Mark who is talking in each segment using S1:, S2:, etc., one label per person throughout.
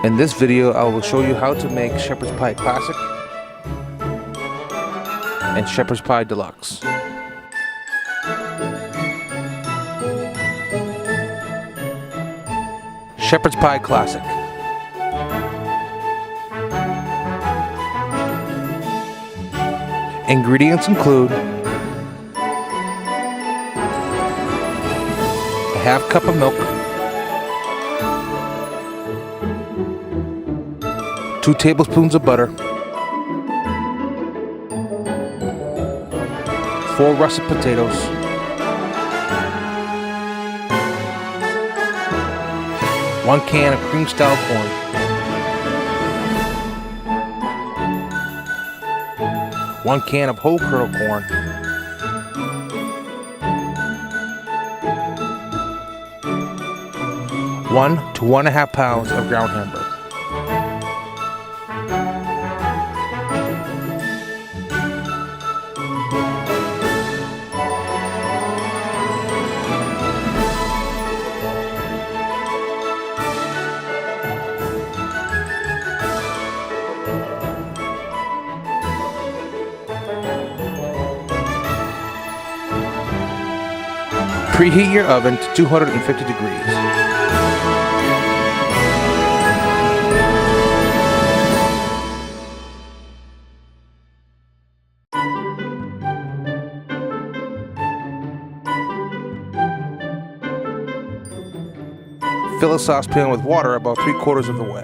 S1: In this video, I will show you how to make Shepherd's Pie Classic and Shepherd's Pie Deluxe. Shepherd's Pie Classic. Ingredients include a half cup of milk, 2 tablespoons of butter, 4 russet potatoes, 1 can of cream-style corn, 1 can of whole kernel corn, 1 to 1.5 pounds of ground Hamburg. Preheat your oven to 250 degrees. Fill a saucepan with water about 3/4 of the way.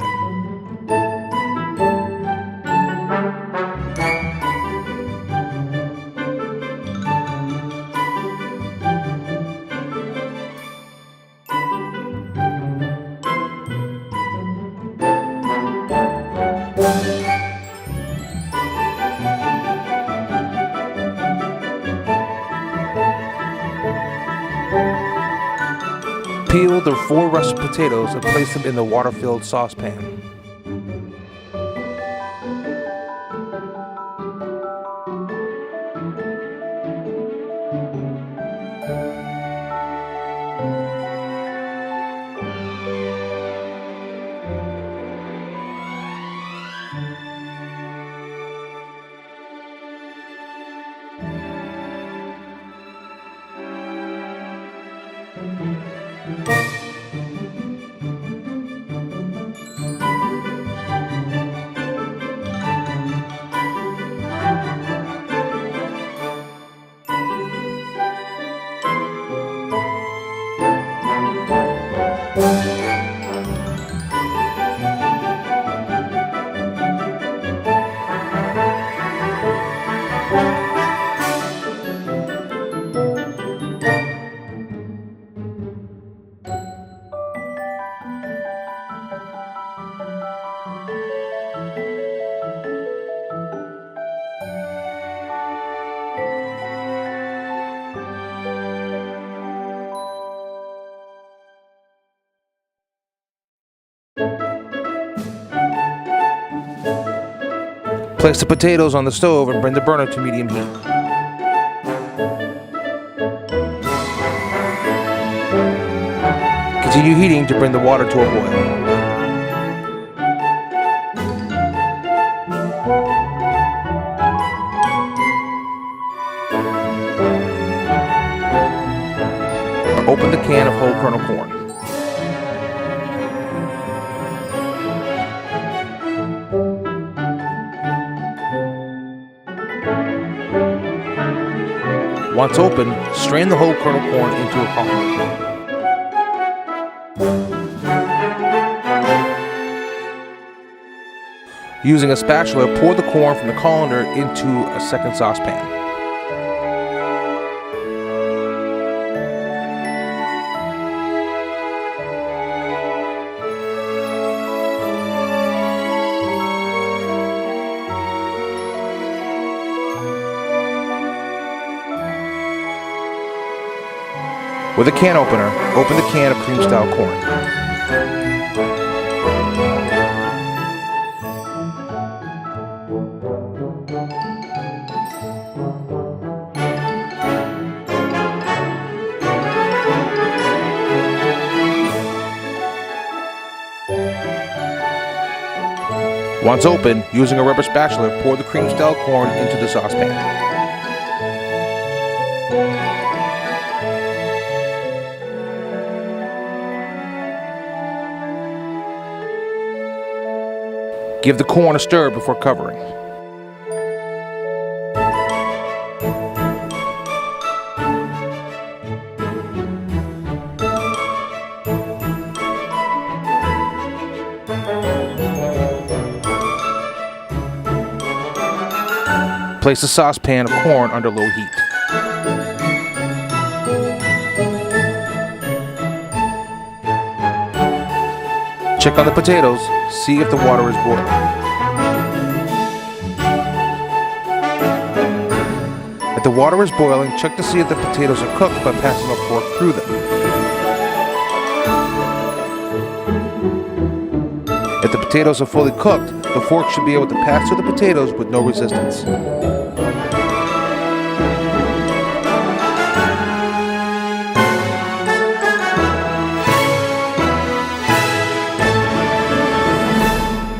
S1: Peel the 4 russet potatoes and place them in the water-filled saucepan. Place the potatoes on the stove and bring the burner to medium heat. Continue heating to bring the water to a boil. Open the can of whole kernel corn. Once open, strain the whole kernel corn into a colander. Using a spatula, pour the corn from the colander into a second saucepan. With a can opener, open the can of cream-style corn. Once open, using a rubber spatula, pour the cream-style corn into the saucepan. Give the corn a stir before covering. Place a saucepan of corn under low heat. Check on the potatoes, see if the water is boiling. If the water is boiling, check to see if the potatoes are cooked by passing a fork through them. If the potatoes are fully cooked, the fork should be able to pass through the potatoes with no resistance.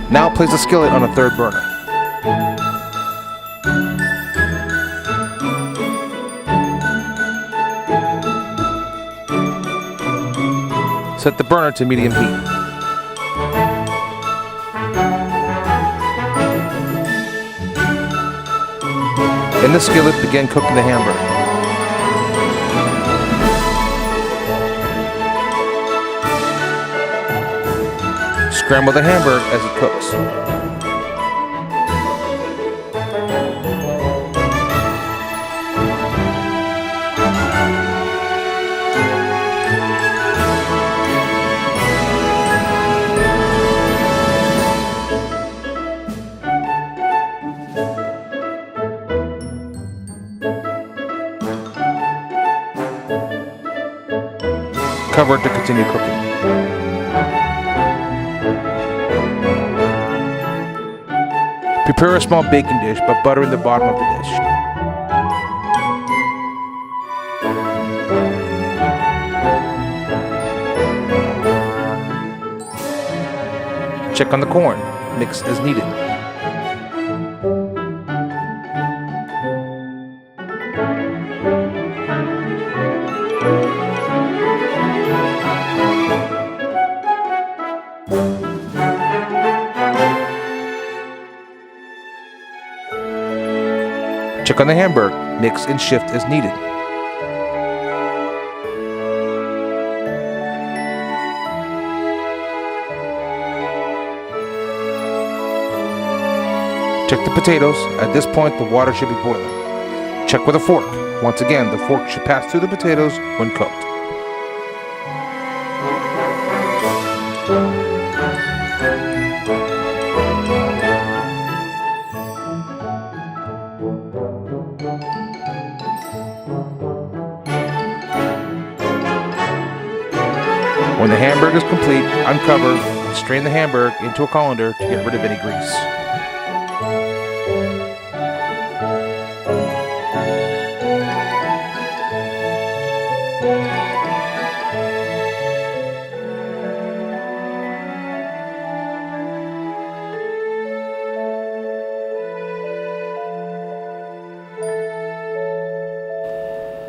S1: Now place the skillet on a third burner. Set the burner to medium heat. In the skillet, begin cooking the hamburger. Scramble the hamburger as it cooks. Cover it to continue cooking. Prepare a small baking dish by buttering the bottom of the dish. Check on the corn. Mix as needed. Check on the hamburger, mix and shift as needed. Check the potatoes. At this point, the water should be boiling. Check with a fork. Once again, the fork should pass through the potatoes when cooked. When the hamburger is complete, uncover and strain the hamburger into a colander to get rid of any grease.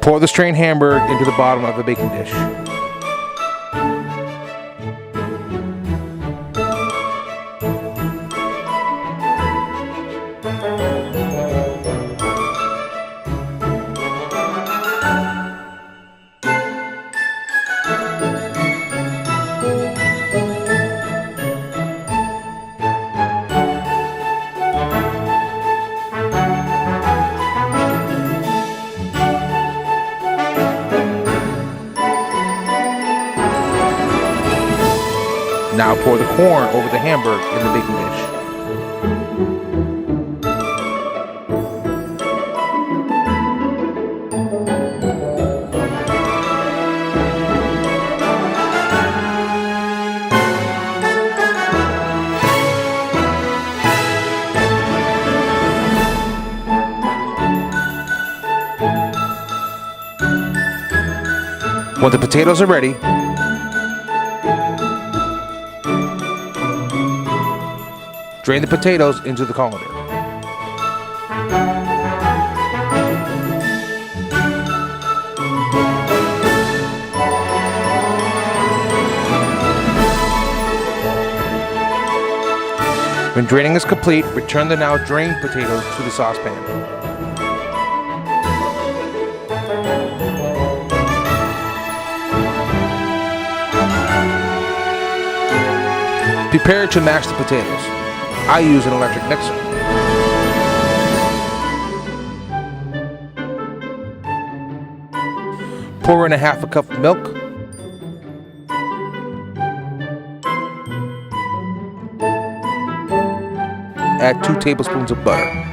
S1: Pour the strained hamburger into the bottom of a baking dish. Now pour the corn over the hamburger in the baking dish. When the potatoes are ready, Drain the potatoes into the colander. When draining is complete, return the now drained potatoes to the saucepan. Prepare to mash the potatoes. I use an electric mixer. Pour in a half a cup of milk. Add 2 tablespoons of butter.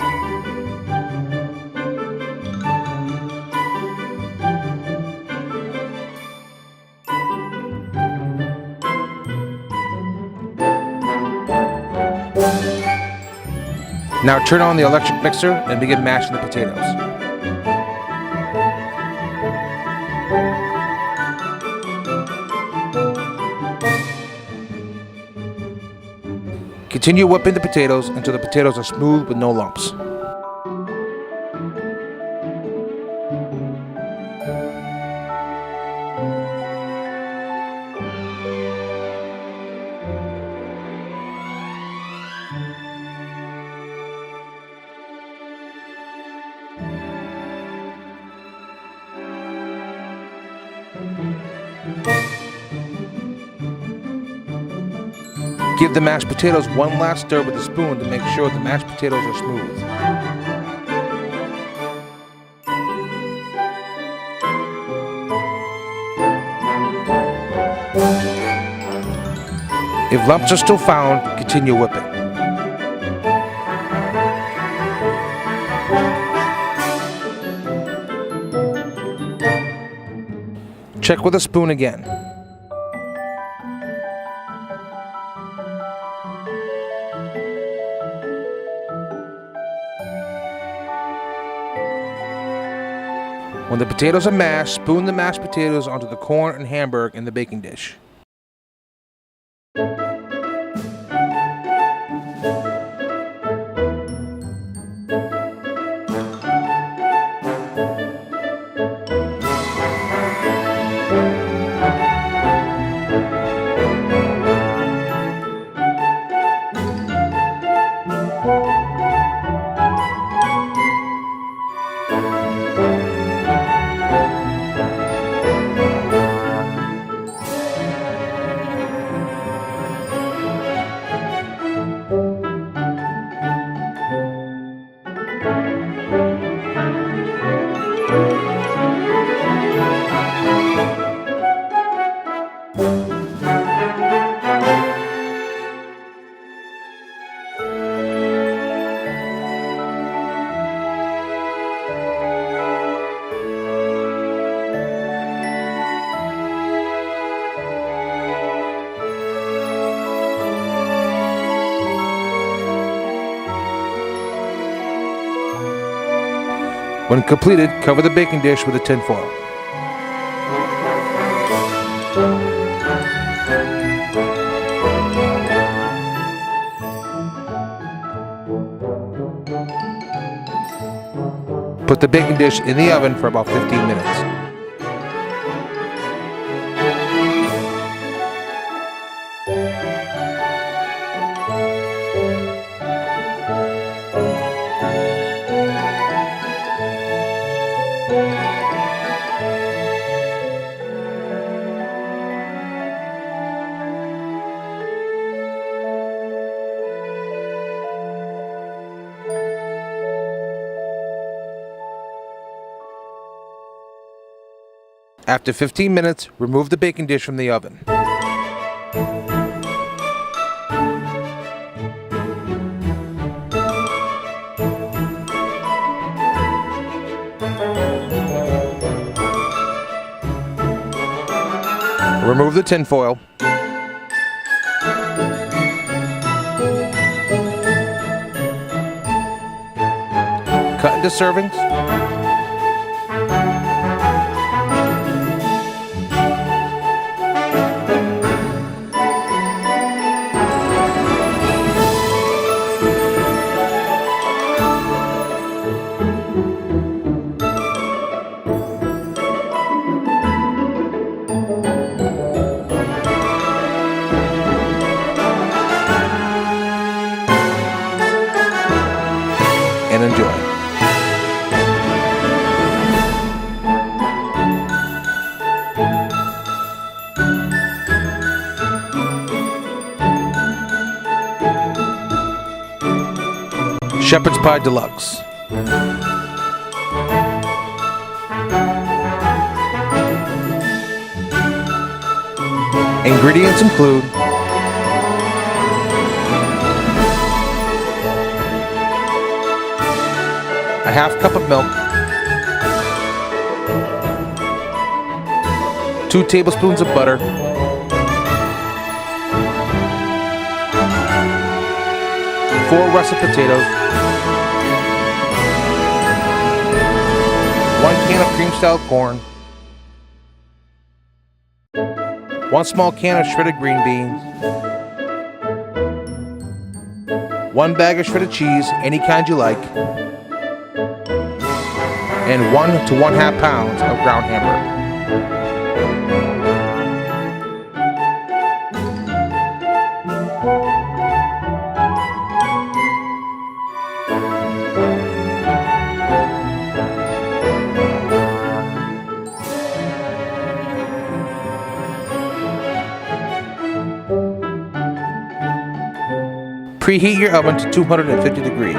S1: Now turn on the electric mixer and begin mashing the potatoes. Continue whipping the potatoes until the potatoes are smooth with no lumps. Give the mashed potatoes one last stir with a spoon to make sure the mashed potatoes are smooth. If lumps are still found, continue whipping. Check with a spoon again. When the potatoes are mashed, spoon the mashed potatoes onto the corn and Hamburg in the baking dish. When completed, cover the baking dish with a tin foil. Put the baking dish in the oven for about 15 minutes. After 15 minutes, remove the baking dish from the oven. Remove the tin foil. Cut into servings. and enjoy. Shepherd's Pie Deluxe. Ingredients include a half cup of milk, 2 tablespoons of butter, 4 russet potatoes, 1 can of cream-style corn, 1 small can of shredded green beans, 1 bag of shredded cheese, any kind you like, and 1 to 1/2 pounds of ground hamburger. Preheat your oven to 250 degrees.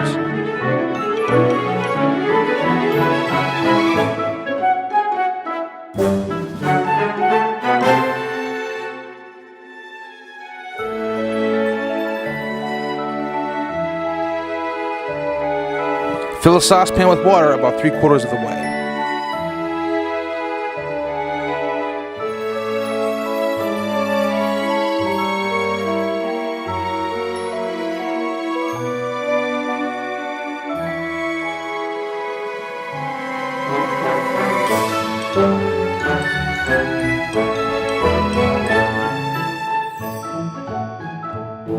S1: Fill a saucepan with water about 3/4 of the way.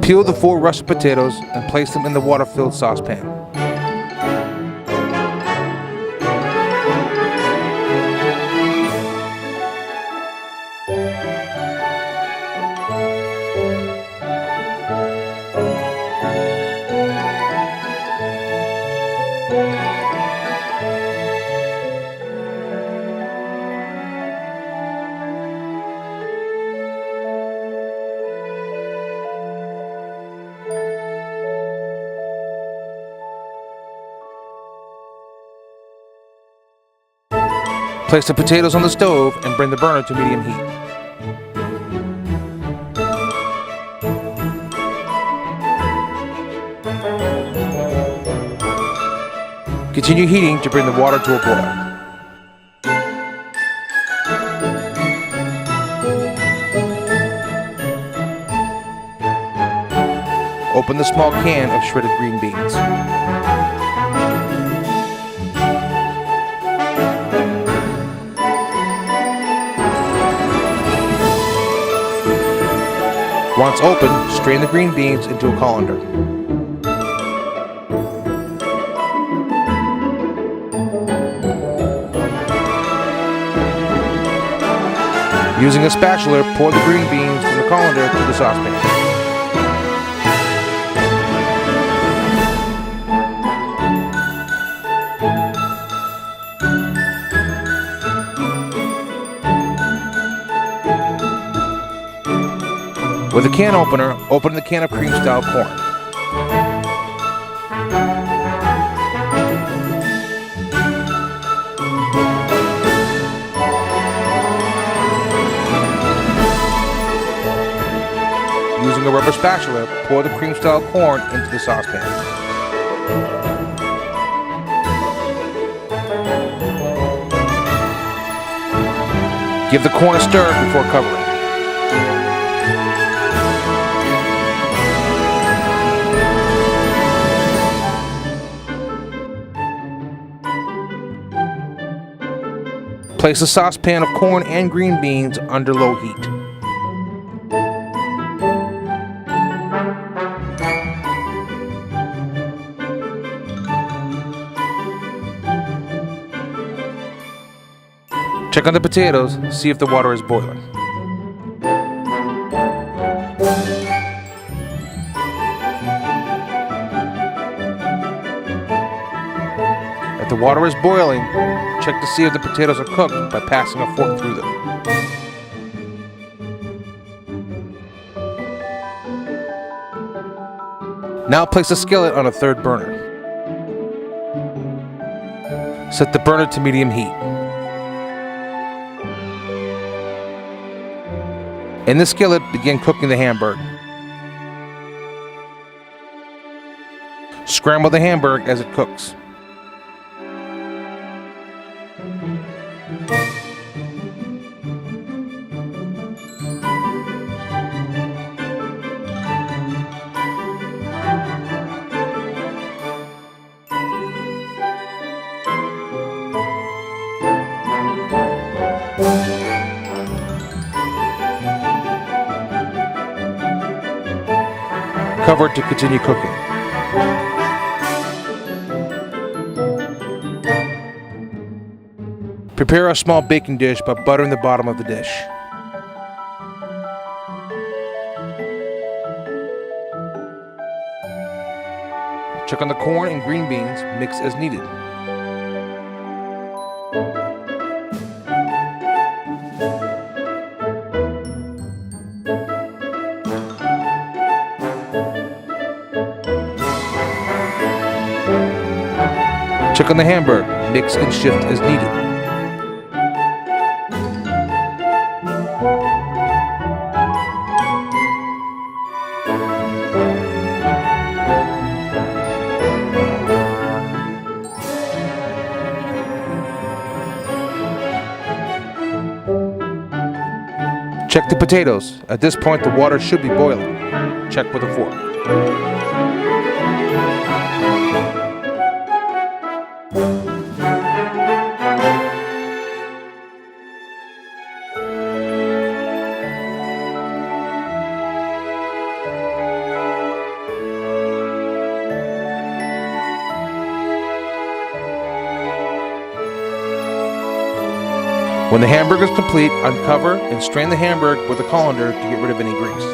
S1: Peel the 4 russet potatoes and place them in the water-filled saucepan. Place the potatoes on the stove and bring the burner to medium heat. Continue heating to bring the water to a boil. Open the small can of shredded green beans. Once open, strain the green beans into a colander. Using a spatula, pour the green beans from the colander to the saucepan. With a can opener, open the can of cream-style corn. Using a rubber spatula, pour the cream-style corn into the saucepan. Give the corn a stir before covering. Place a saucepan of corn and green beans under low heat. Check on the potatoes, see if the water is boiling. If the water is boiling, check to see if the potatoes are cooked by passing a fork through them. Now place the skillet on a third burner. Set the burner to medium heat. In the skillet, begin cooking the Hamburg. Scramble the Hamburg as it cooks. Cover it to continue cooking. Prepare a small baking dish by buttering the bottom of the dish. Check on the corn and green beans, mix as needed. Check on the Hamburg, mix and shift as needed. Check the potatoes. At this point, the water should be boiling. Check with a fork. When the Hamburg is complete, uncover and strain the Hamburg with a colander to get rid of any grease.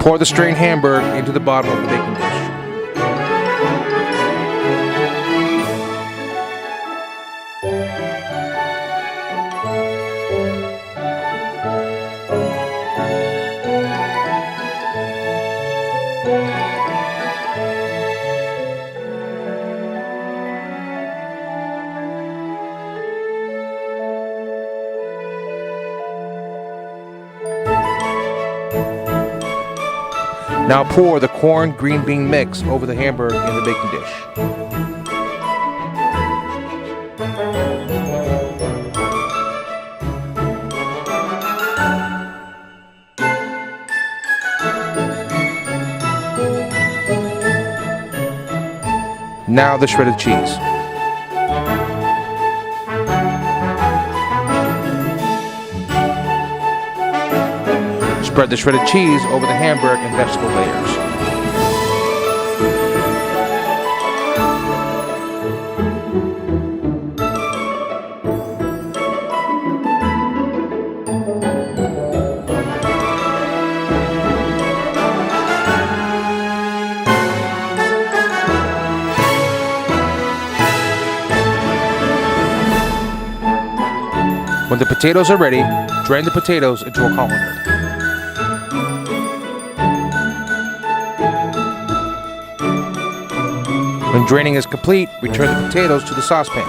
S1: Pour the strained Hamburg into the bottom of the baking dish. Now pour the corn green bean mix over the Hamburg in the baking dish. Now the shredded cheese. Spread the shredded cheese over the Hamburg and vegetable layers. When the potatoes are ready, drain the potatoes into a colander. When draining is complete, return the potatoes to the saucepan.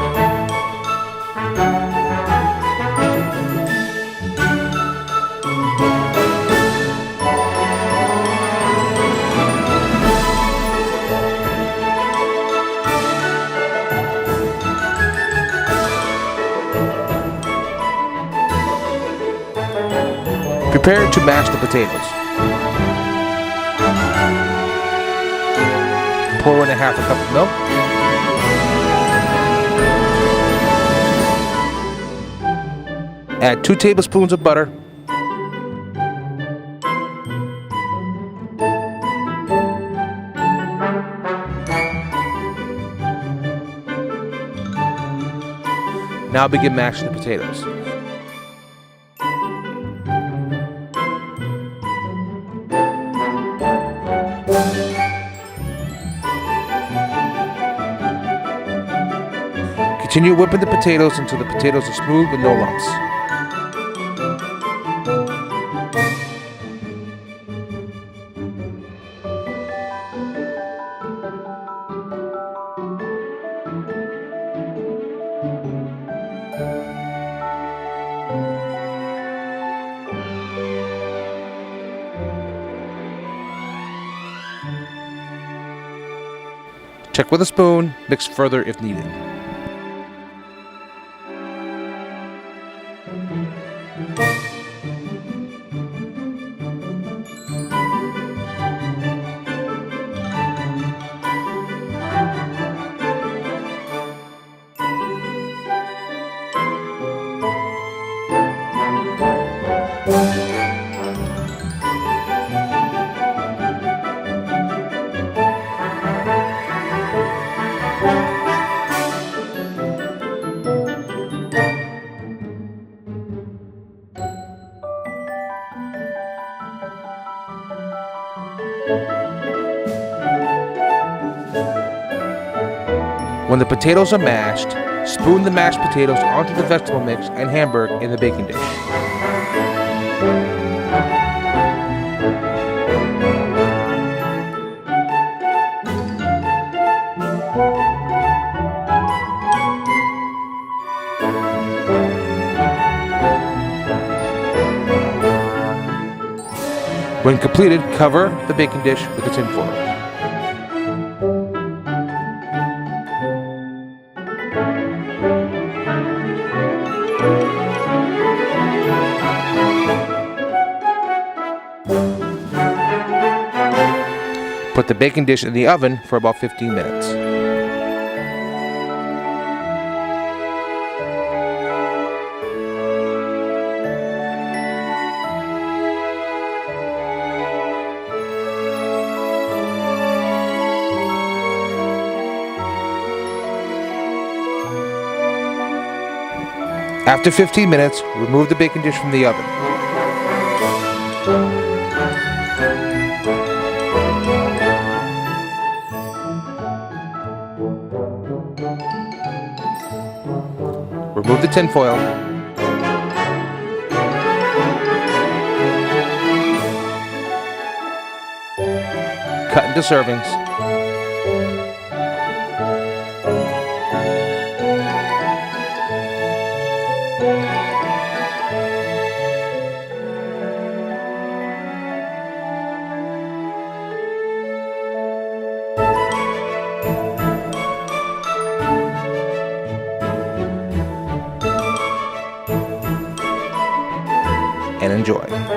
S1: Prepare to mash the potatoes. Pour in a half a cup of milk. Add 2 tablespoons of butter. Now begin mashing the potatoes. Continue whipping the potatoes until the potatoes are smooth with no lumps. Check with a spoon, mix further if needed. When the potatoes are mashed, spoon the mashed potatoes onto the vegetable mix and Hamburg in the baking dish. When completed, cover the baking dish with a tin foil. Put the baking dish in the oven for about 15 minutes. After 15 minutes, remove the baking dish from the oven. Remove the tin foil. Cut into servings. And enjoy.